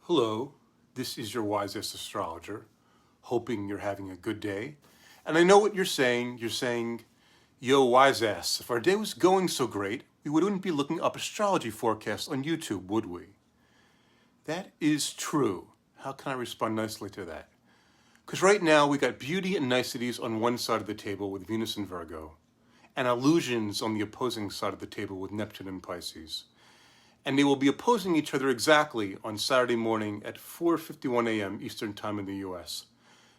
Hello, this is your wisest astrologer, hoping you're having a good day. And I know what you're saying. You're saying, yo, wise ass, if our day was going so great, we wouldn't be looking up astrology forecasts on YouTube, would we? That is true. How can I respond nicely to that? Because right now we got beauty and niceties on one side of the table with Venus and Virgo, and illusions on the opposing side of the table with Neptune and Pisces. And they will be opposing each other exactly on Saturday morning at 4:51 a.m. Eastern Time in the US.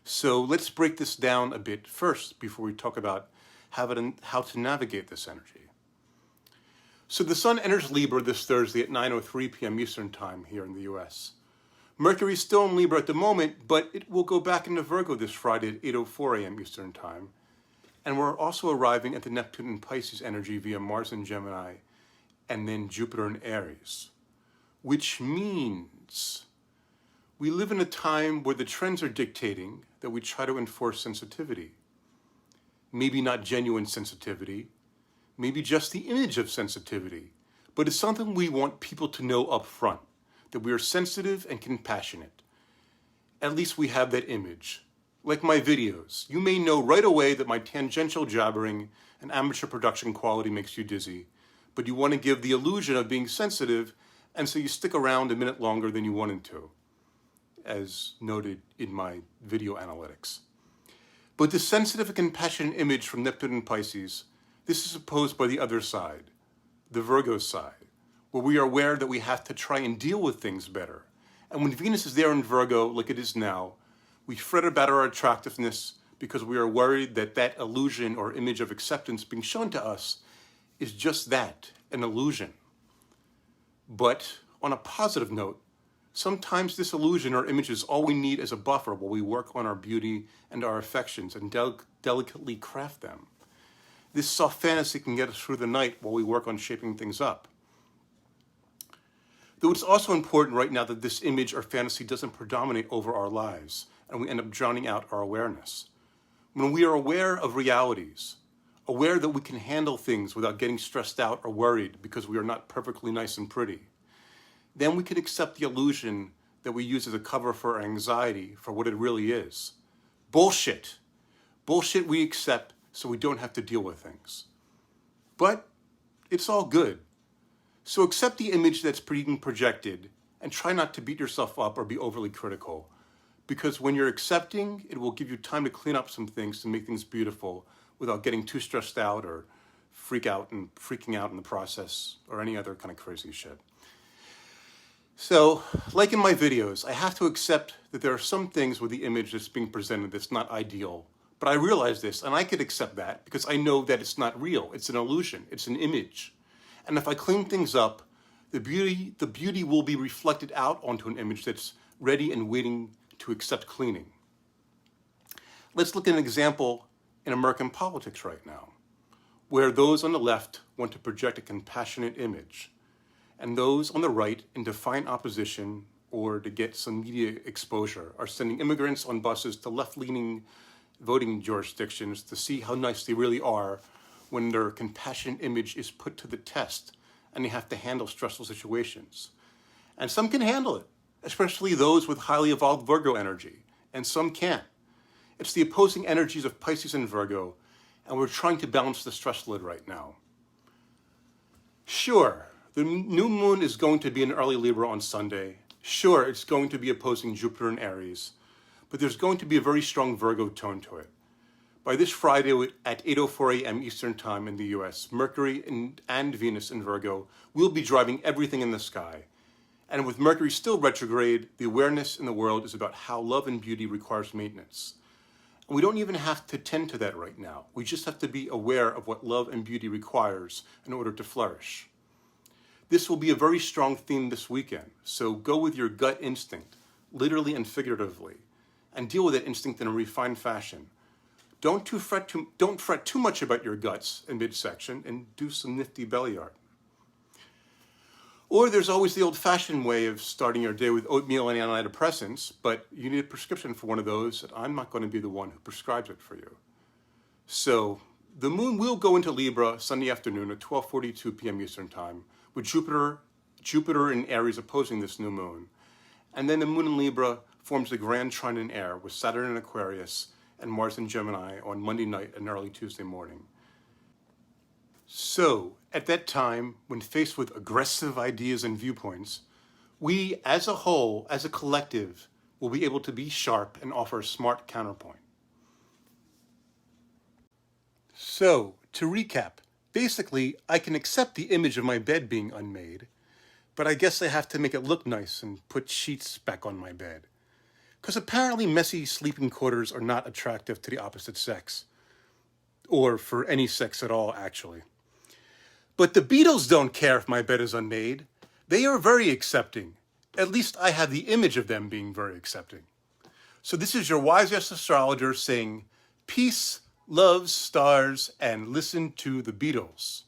So let's break this down a bit first before we talk about how to navigate this energy. So the Sun enters Libra this Thursday at 9:03 p.m. Eastern Time here in the US. Mercury is still in Libra at the moment, but it will go back into Virgo this Friday at 8:04 a.m. Eastern Time. And we're also arriving at the Neptune and Pisces energy via Mars and Gemini, and then Jupiter in Aries, which means we live in a time where the trends are dictating that we try to enforce sensitivity. Maybe not genuine sensitivity, maybe just the image of sensitivity, but it's something we want people to know up front, that we are sensitive and compassionate. At least we have that image. Like my videos, you may know right away that my tangential jabbering and amateur production quality makes you dizzy, but you want to give the illusion of being sensitive, and so you stick around a minute longer than you wanted to, as noted in my video analytics. But the sensitive and compassionate image from Neptune and Pisces, this is opposed by the other side, the Virgo side, where we are aware that we have to try and deal with things better. And when Venus is there in Virgo, like it is now, we fret about our attractiveness because we are worried that that illusion or image of acceptance being shown to us is just that, an illusion. But on a positive note, sometimes this illusion or image is all we need as a buffer while we work on our beauty and our affections and delicately craft them. This soft fantasy can get us through the night while we work on shaping things up. Though it's also important right now that this image or fantasy doesn't predominate over our lives and we end up drowning out our awareness. When we are aware of realities, aware that we can handle things without getting stressed out or worried because we are not perfectly nice and pretty, then we can accept the illusion that we use as a cover for our anxiety for what it really is. Bullshit. Bullshit we accept so we don't have to deal with things. But it's all good. So accept the image that's being projected and try not to beat yourself up or be overly critical. Because when you're accepting, it will give you time to clean up some things to make things beautiful without getting too stressed out or freaking out in the process or any other kind of crazy shit. So, like in my videos, I have to accept that there are some things with the image that's being presented that's not ideal. But I realize this, and I could accept that because I know that it's not real. It's an illusion. It's an image. And if I clean things up, the beauty will be reflected out onto an image that's ready and waiting to accept cleaning. Let's look at an example in American politics right now, where those on the left want to project a compassionate image, and those on the right, in defiant opposition or to get some media exposure, are sending immigrants on buses to left-leaning voting jurisdictions to see how nice they really are when their compassionate image is put to the test and they have to handle stressful situations. And some can handle it, especially those with highly evolved Virgo energy, and some can't. It's the opposing energies of Pisces and Virgo, and we're trying to balance the stress lid right now. Sure, the new moon is going to be in early Libra on Sunday. Sure, it's going to be opposing Jupiter in Aries, but there's going to be a very strong Virgo tone to it. By this Friday at 8:04 a.m. Eastern Time in the US, Mercury and Venus in Virgo will be driving everything in the sky. And with Mercury still retrograde, the awareness in the world is about how love and beauty requires maintenance. And we don't even have to tend to that right now. We just have to be aware of what love and beauty requires in order to flourish. This will be a very strong theme this weekend, so go with your gut instinct, literally and figuratively, and deal with that instinct in a refined fashion. Don't fret too much about your guts and midsection, and do some nifty belly art. Or there's always the old-fashioned way of starting your day with oatmeal and antidepressants, but you need a prescription for one of those, and I'm not going to be the one who prescribes it for you. So the moon will go into Libra Sunday afternoon at 12:42 p.m. Eastern Time, with Jupiter in Aries opposing this new moon. And then the moon in Libra forms a grand trine in air with Saturn in Aquarius and Mars in Gemini on Monday night and early Tuesday morning. So, at that time, when faced with aggressive ideas and viewpoints, we as a whole, as a collective, will be able to be sharp and offer a smart counterpoint. So, to recap, basically, I can accept the image of my bed being unmade, but I guess I have to make it look nice and put sheets back on my bed. Because apparently messy sleeping quarters are not attractive to the opposite sex. Or for any sex at all, actually. But the Beatles don't care if my bed is unmade. They are very accepting. At least I have the image of them being very accepting. So this is your wisest astrologer saying, peace, love, stars, and listen to the Beatles.